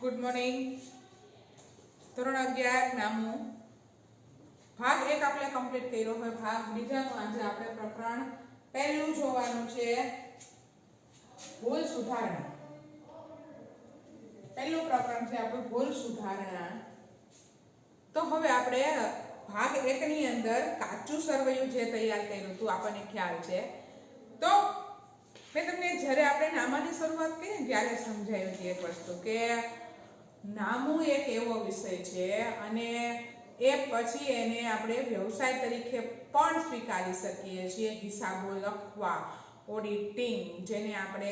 Good morning. ધોરણ 11 નામું ભાગ 1 આપણે કમ્પ્લીટ કર્યો હોય. ભાગ બીજાનું આજે આપણે પ્રકરણ પહેલું જોવાનું છે, ભૂલ સુધારણા. પહેલું પ્રકરણ છે આપણું ભૂલ સુધારણા. તો હવે આપણે ભાગ 1 ની અંદર કાચું સરવૈયું જે તૈયાર કર્યું હતું આપણને ખ્યાલ છે. તો મેં તમને જ્યારે આપણે નામાની શરૂઆત કરી ને ત્યારે સમજાવી હતી એક વસ્તુ કે નામું એક એવો વિષય છે અને એ પછી એને આપણે વ્યવસાય તરીકે પણ સ્વીકારી શકીએ છીએ. હિસાબો લખવા, ઓડિટિંગ, જેને આપણે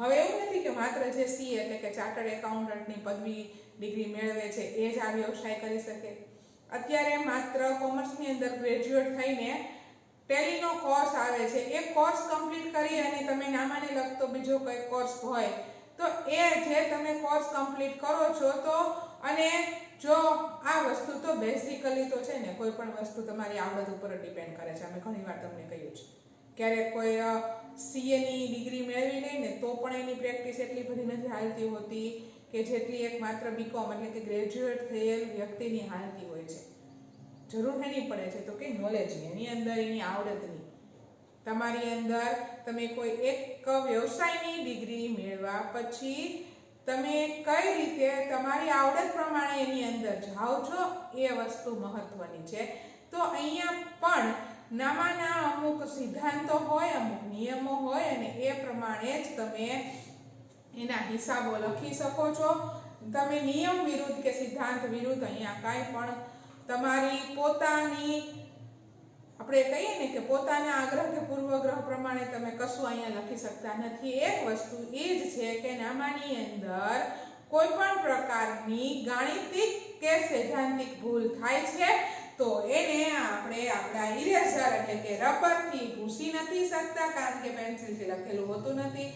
હવે એવું નથી કે માત્ર જે સી એટલે કે ચાર્ટર્ડ એકાઉન્ટન્ટની પદવી ડિગ્રી મેળવે છે એ જ આ વ્યવસાય કરી શકે. અત્યારે માત્ર કોમર્સની અંદર ગ્રેજ્યુએટ થઈને ટેલીનો કોર્સ આવે છે, એ કોર્સ કમ્પ્લીટ કરી અને તમે નામાને લગતો બીજો કોઈ કોર્સ હોય તો એ જે તમે કોર્સ કમ્પ્લીટ કરો છો તો અને જો આ વસ્તુ તો બેઝિકલી તો છે ને કોઈ પણ વસ્તુ તમારી આવડત ઉપર ડિપેન્ડ કરે છે. અમે ઘણીવાર તમને કહ્યું છે ક્યારેક કોઈ સીએની ડિગ્રી મેળવી લે ને તો પણ એની પ્રેક્ટિસ એટલી બધી નથી હાલતી હોતી કે જેટલી એક માત્ર બીકોમ એટલે કે ગ્રેજ્યુએટ થયેલ વ્યક્તિની હાલતી હોય છે. જરૂર એની પડે છે તો કે નોલેજની, એની અંદર એની આવડતની. તમારી અંદર તમે કોઈ એક વ્યવસાયની ડિગ્રી મેળવ્યા પછી તમે કઈ રીતે તમારી આવડત પ્રમાણે એની અંદર જાઓ છો એ વસ્તુ મહત્વની છે. તો અહીંયા પણ નામાના અમુક સિદ્ધાંતો હોય, અમુક નિયમો હોય અને એ પ્રમાણે જ તમે એના હિસાબો લખી શકો છો. તમે નિયમ વિરુદ્ધ કે સિદ્ધાંત વિરુદ્ધ અહીંયા કાંઈ પણ તમારી પોતાની આપણે કહીએ ને કે પોતાના આગ્રહ કે પૂર્વગ્રહ પ્રમાણે તમે કશું અહીંયા લખી શકતા નથી. એક વસ્તુ એ જ છે કે નામાની અંદર કોઈ પણ પ્રકારની ગાણિતિક કે સૈદ્ધાંતિક ભૂલ થાય છે તો એને આપણે આપણા ઇરેઝર એટલે કે રબરથી ભૂંસી નથી શકતા, કારણ કે પેન્સિલથી લખેલું હોતું નથી.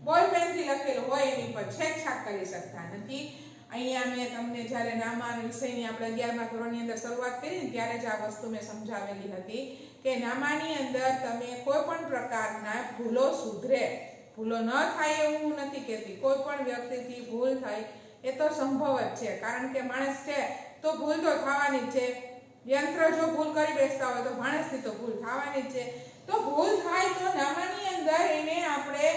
બોલ પેનથી લખેલું હોય એની પર છેકછાક કરી શકતા નથી. અહીંયા મેં તમને જ્યારે નામા વિષયની આપણે 11મા ધોરણની અંદર શરૂઆત કરી ને ત્યારે જ આ વસ્તુ મેં સમજાવેલી હતી કે નામાની અંદર તમે કોઈ પણ પ્રકારના ભૂલો સુધરે, ભૂલો ન થાય એવું નથી કહેતી. કોઈ પણ વ્યક્તિથી ભૂલ થાય એ તો સંભવ જ છે, કારણ કે માણસ છે તો ભૂલ તો થવાની જ છે. યંત્ર જો ભૂલ કરી બેસતા હોય તો માણસથી તો ભૂલ થવાની જ છે. તો ભૂલ થાય તો નામાની અંદર એને આપણે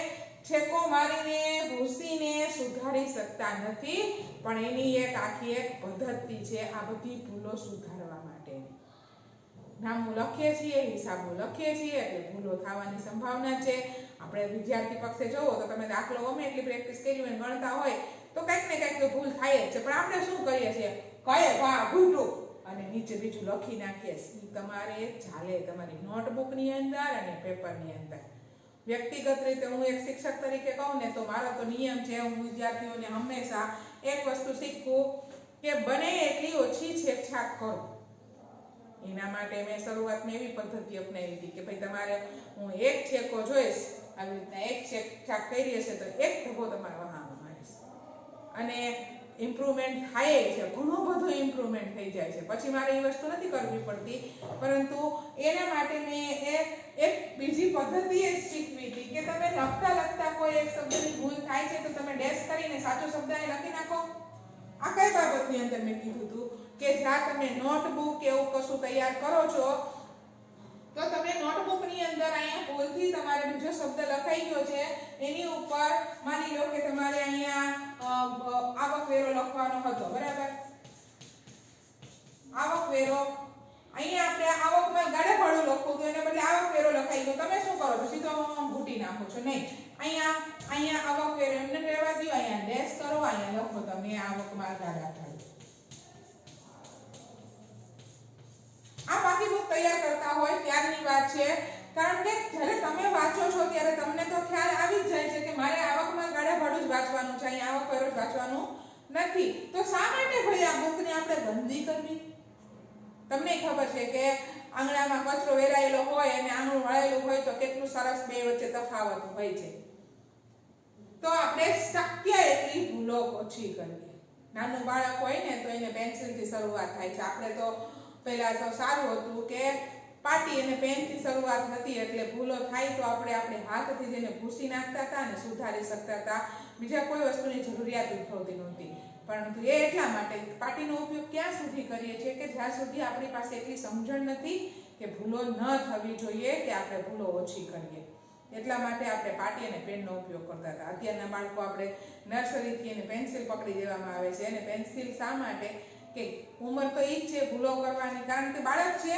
છેકો મારીને ભૂસીને સુધારી શકતા નથી, પણ એની એક આખી એક પદ્ધતિ છે આ બધી ભૂલો સુધારવા માટેની. નામું લખીએ છીએ, હિસાબો લખીએ છીએ એટલે ભૂલો થવાની સંભાવના છે. આપણે વિદ્યાર્થી પક્ષે જોવો તો તમે દાખલો ગમે એટલી પ્રેક્ટિસ કરી હોય ગણતા હોય તો કંઈક ને કંઈક તો ભૂલ થાય જ છે, પણ આપણે શું કરીએ છીએ કયે વા ભૂટું અને નીચે બીજું લખી નાખીએ. તમારે ચાલે તમારી નોટબુકની અંદર અને પેપરની અંદર. વ્યક્તિગત રીતે હું એક શિક્ષક તરીકે કહું ને તો મારો તો નિયમ છે, હું વિદ્યાર્થીઓને હંમેશા એક વસ્તુ શીખવું કે બને એટલી ઓછી છેકછાક કરો. એના માટે મેં શરૂઆતમાં એવી પદ્ધતિ અપનાવી હતી કે ભાઈ તમારે હું એક છેકો જોઈશ, આવી રીતના એક છેકછાક કરી હશે તો એક ધબ્બો તમારે વહામાં મારીશ અને ઇમ્પ્રુવમેન્ટ થાય છે, ઘણું બધું ઇમ્પ્રુવમેન્ટ થઈ જાય છે. પછી મારે એ વસ્તુ નથી કરવી પડતી, પરંતુ એના માટે મેં એક બીજી પદ્ધતિ એ શીખવી હતી કે તમે લખતા કોઈ એક શબ્દની ભૂલ થાય છે તો તમે ડેશ કરીને સાચો શબ્દ અહીં લખી નાખો. આ કઈ બાબતની અંદર મેં કીધું હતું કે જ્યાં તમે નોટબુક કે એવું કશું તૈયાર કરો છો તો તમે નોટબુકની અંદર અહીંયા ભૂલથી તમારે બીજો શબ્દ લખાઈ ગયો છે એની ઉપર માની લો કે તમારે અહીંયા આવકવેરો લખવાનો હતો, બરાબર? આવકવેરો અહીંયા આપણે આવકમાં ગાડે ભાડું લખવું તો એને બદલે આવકવેરો લખાઈ ગયો. તમે શું કરો છો? સીધો ઘૂંટી નાખો છો. નહીં, અહીંયા આવકવેરો એમને રહેવા દો, અહીંયા ડેશ કરો, અહીંયા લખો તમે આવકમાં ગાડા ભાડું. આ બાકી બુક તૈયાર કરતા હોય ત્યારની વાત છે, કારણ કે જ્યારે તમે વાંચો છો ત્યારે તમને તો ખ્યાલ આવી જ જાય છે કે મારે આવકમાં ગાડા ભાડું જ વાંચવાનું છે, અહીંયા આવકવેરો જ વાંચવાનું નથી. તો શા માટે ભાઈ આ બુકને આપણે બંધી કરવી? તમને ખબર છે કે આંગણામાં કચરો વેરાયેલો હોય અને આંગણું વળેલું હોય તો કેટલું સરસ બે વચ્ચે તફાવત હોય છે. તો આપણે શક્ય એટલી ભૂલો ઓછી કરીએ. નાનું બાળક હોય ને તો એને પેન્સિલથી શરૂઆત થાય છે. આપણે તો પહેલા તો સારું હતું કે પાટી અને પેનથી શરૂઆત હતી એટલે ભૂલો થાય તો આપણે હાથથી તેને ભૂસી નાખતા હતા અને સુધારી શકતા હતા, બીજા કોઈ વસ્તુની જરૂરિયાત ઉદ્ભવતી નહોતી. પરંતુ એ એટલા માટે પાટીનો ઉપયોગ ક્યાં સુધી કરીએ છીએ કે જ્યાં સુધી આપણી પાસે એટલી સમજણ નથી કે ભૂલો ન થવી જોઈએ, કે આપણે ભૂલો ઓછી કરીએ. એટલા માટે આપણે પાટી અને પેનનો ઉપયોગ કરતા હતા. અત્યારના બાળકો આપણે નર્સરીથી એને પેન્સિલ પકડી દેવામાં આવે છે. અને પેન્સિલ શા માટે કે ઉંમર તો એ જ છે ભૂલો કરવાની, કારણ કે બાળક છે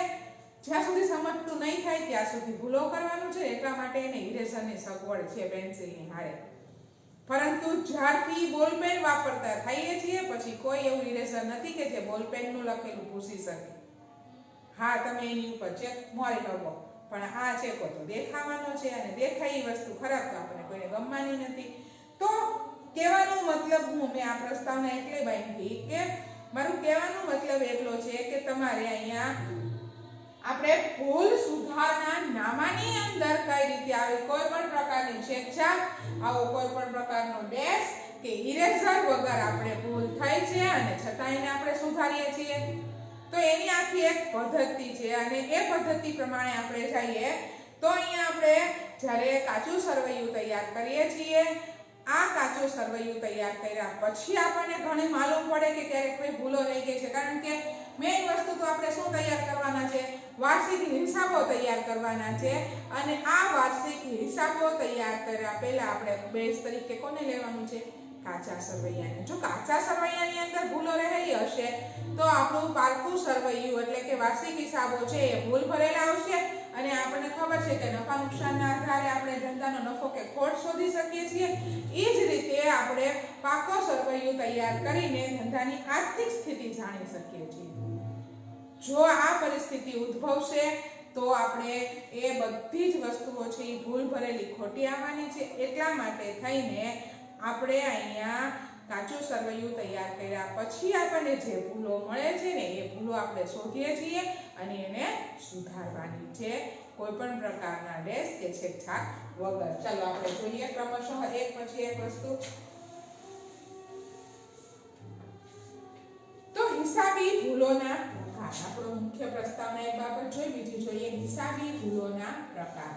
જ્યાં સુધી સમજતું નહીં થાય ત્યાં સુધી ભૂલો કરવાનું છે. એટલા માટે એને ઇરેઝરની સગવડ છે પેન્સિલની હારે. પરંતુ જ્યારથી બોલપેન વાપરતા થઈએ છીએ પછી કોઈ એવું ઇરેઝર નથી કે જે બોલપેનનું લખેલું ભૂસી શકે. હા, તમે એની ઉપર ચેક મારી શકો, પણ આ ચેકો તો દેખાવાનો છે અને દેખાય એ વસ્તુ ખરાબ તો આપણને કોઈને ગમવાની નથી. તો કહેવાનો મતલબ મેં આ પ્રસ્તાવના એટલે બાંધી કે મારું કહેવાનો મતલબ એટલો છે કે તમારે અહીંયા આપણે ભૂલ સુધારણા નામાની અંદર કઈ રીતે આવી કોઈ પણ પ્રકારની છેકછાક, આવો કોઈ પણ પ્રકારનો ડેશ કે ઇરેઝર વગર આપણે ભૂલ થાય છે અને છતાં એને આપણે સુધારીએ છીએ. તો એની આખી એક પદ્ધતિ છે અને એ પદ્ધતિ પ્રમાણે આપણે જઈએ તો અહીંયા આપણે જ્યારે કાચું સરવૈયું તૈયાર કરીએ છીએ, આ કાચું સરવૈયું તૈયાર કર્યા પછી આપણને ઘણી માલુમ પડે કે ક્યારેક કોઈ ભૂલો રહી ગઈ છે. કારણ કે મેઇન વસ્તુ તો આપણે શું તૈયાર કરવાના છે? વાર્ષિક હિસાબો તૈયાર કરવાના છે. અને આ વાર્ષિક હિસાબો તૈયાર કર્યા પહેલા આપણે બેઝ તરીકે કોને લેવાનું છે? કાચા સરવૈયાને. જો કાચા સરવૈયાની અંદર ભૂલો રહેલી હશે તો આપણું પારકું સરવૈયું એટલે કે વાર્ષિક હિસાબો છે એ ભૂલ ભરેલા આવશે અને આપણને ખબર છે કે નફા નુકસાનના આધારે આપણે ધંધાનો નફો કે ખોટ શોધી શકીએ છીએ. એ જ રીતે આપણે પાકો સરવૈયું તૈયાર કરીને ધંધાની આર્થિક સ્થિતિ જાણી શકીએ છીએ. જો આ પરિસ્થિતિ ઉદ્ભવશે તો આપણે એ બધી જ વસ્તુઓ છે એ ભૂલ ભરેલી ખોટી આવવાની છે. એટલા માટે થઈને આપણે અહીંયા કાચું સરવૈયું તૈયાર કર્યા પછી આપણને જે ભૂલો મળે છે ને એ ભૂલો આપણે શોધીએ છીએ અને એને સુધારવાની છે, કોઈ પણ પ્રકારના ડેશ કે છેકછાક વગર. ચાલો આપણે જોઈએ ક્રમશઃ એક પછી એક વસ્તુ. તો હિસાબી ભૂલોના પ્રકાર, આપણો મુખ્ય પ્રસ્તાવના એક બાબત જોઈ, બીજી જોઈએ હિસાબી ભૂલોના પ્રકાર.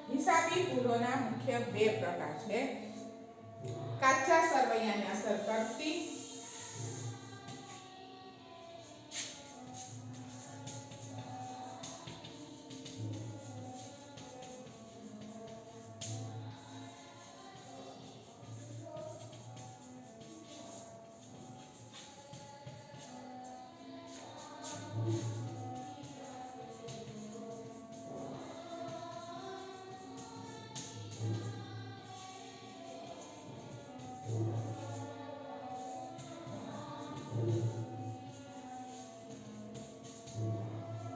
હિસાબી ભૂલોના મુખ્ય બે પ્રકાર છે. કાચા સરવૈયાને અસર કરતી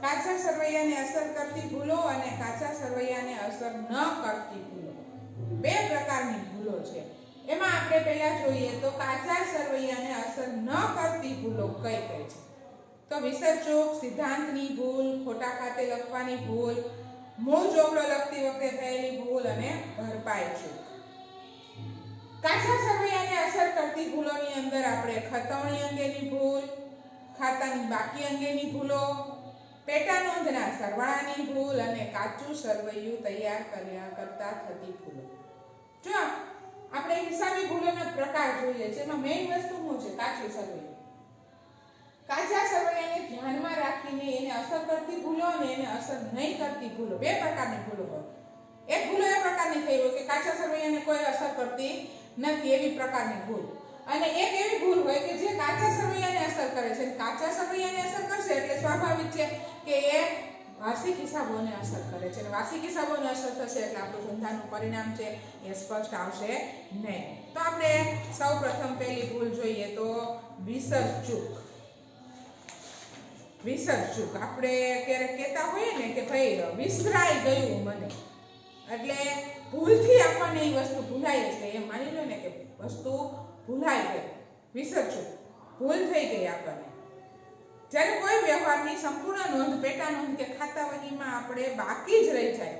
કાચા સરવૈયાને અસર કરતી ભૂલો અને કાચા સરવૈયાને અસર ન કરતી ભૂલો, બે પ્રકારની ભૂલો છે. એમાં આપણે પહેલા જોઈએ તો કાચા સરવૈયાને અસર ન કરતી ભૂલો કઈ કઈ છે? તો વિસર્જક, સિદ્ધાંતની ભૂલ, ખોટા ખાતે લખવાની ભૂલ, મૂળ ચોપડો લખતી વખતે થયેલી ભૂલ અને ભરપાઈ ચૂક. કાચા સરવૈયાને અસર કરતી ભૂલોની અંદર આપણે ખતવણી અંગેની ભૂલ, ખાતાની બાકી અંગેની ભૂલો, પેટા નોંધના સરવાળાની ભૂલ અને કાચું સરવૈયું તૈયાર કર્યા કરતા થતી ભૂલો. જો આપણે હિસાબી ભૂલોના પ્રકાર જોઈએ છે, એમાં મેઇન વસ્તુ શું છે? કાચું સરવૈયું. કાચા સરવૈયાને ધ્યાનમાં રાખીને એને અસર કરતી ભૂલો અને એને અસર નહીં કરતી ભૂલો, બે પ્રકારની ભૂલો હોય. એક ભૂલો એ પ્રકારની થઈ હોય કે કાચા સરવૈયાને કોઈ અસર કરતી નથી એવી પ્રકારની ભૂલ, અને એક એવી ભૂલ હોય કે જે કાચા સરવૈયાને અસર કરે છે. કાચા સરવૈયાને અસર કરશે એટલે સ્વાભાવિક છે કે એ વાર્ષિક હિસાબોને અસર કરે છે, અને વાર્ષિક હિસાબોને અસર થશે એટલે આપણું ધંધાનું પરિણામ છે એ સ્પષ્ટ આવશે નહીં. તો આપણે સૌપ્રથમ પહેલી ભૂલ જોઈએ તો વિસર્જક. વિસર્જક આપણે ક્યારેક કહેતા હોઈએ ને કે ભાઈ વિસરાઈ ગયું મને, એટલે ભૂલથી આપણને એ વસ્તુ ભૂલાય છે. એમ માની લો ને કે વસ્તુ ભૂલાઈ ગઈ, વિસર્જક, ભૂલ થઈ ગઈ આપણને. જ્યારે કોઈ વ્યવહારની સંપૂર્ણ નોંધ, પેટા નોંધ કે ખાતા વહીમાં આપણે બાકી જ રહી જાય